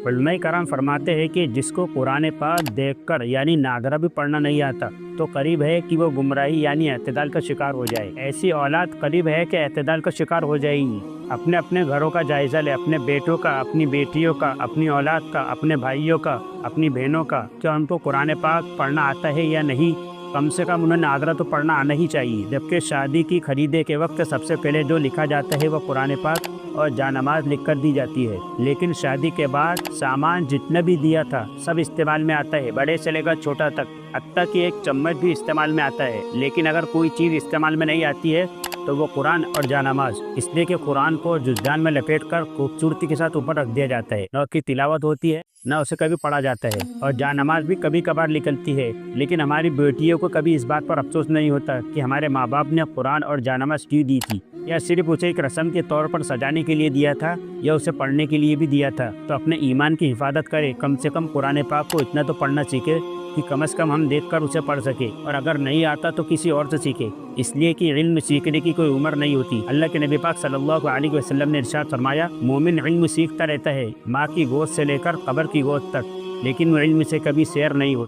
علماء کرام فرماتے ہیں کہ جس کو قرآن پاک دیکھ کر یعنی ناظرہ بھی پڑھنا نہیں آتا تو قریب ہے کہ وہ گمراہی یعنی اعتدال کا شکار ہو جائے۔ ایسی اولاد قریب ہے کہ اعتدال کا شکار ہو جائے گی۔ اپنے اپنے گھروں کا جائزہ لے، اپنے بیٹوں کا، اپنی بیٹیوں کا، اپنی اولاد کا، اپنے بھائیوں کا، اپنی بہنوں کا، کیا ان کو قرآن پاک پڑھنا آتا ہے یا نہیں؟ کم سے کم انہیں ناظرہ تو پڑھنا آنا ہی چاہیے۔ جبکہ شادی کی خریدے کے وقت سب سے پہلے جو لکھا جاتا ہے وہ قرآن پاک اور جانماز لکھ کر دی جاتی ہے، لیکن شادی کے بعد سامان جتنا بھی دیا تھا سب استعمال میں آتا ہے، بڑے سے لے کر چھوٹا تک، حتیٰ کہ ایک چمچ بھی استعمال میں آتا ہے۔ لیکن اگر کوئی چیز استعمال میں نہیں آتی ہے تو وہ قرآن اور جانماز، اس لیے کہ قرآن کو جزدان میں لپیٹ کر خوبصورتی کے ساتھ اوپر رکھ دیا جاتا ہے، نہ اس کی تلاوت ہوتی ہے نہ اسے کبھی پڑھا جاتا ہے، اور جانماز بھی کبھی کبھار نکلتی ہے۔ لیکن ہماری بیٹیوں کو کبھی اس بات پر افسوس نہیں ہوتا کہ ہمارے ماں باپ نے قرآن اور جانماز کیوں دی تھی، یا صرف اسے ایک رسم کے طور پر سجانے کے لیے دیا تھا یا اسے پڑھنے کے لیے بھی دیا تھا۔ تو اپنے ایمان کی حفاظت کرے، کم سے کم قرآن پاک کو اتنا تو پڑھنا سیکھے کہ کم از کم ہم دیکھ کر اسے پڑھ سکے، اور اگر نہیں آتا تو کسی اور سے سیکھے، اس لیے کہ علم سیکھنے کی کوئی عمر نہیں ہوتی۔ اللہ کے نبی پاک صلی اللہ علیہ وسلم نے ارشاد فرمایا، مومن علم سیکھتا رہتا ہے ماں کی گود سے لے کر قبر کی گود تک، لیکن وہ علم سے کبھی سیر نہیں ہوتا۔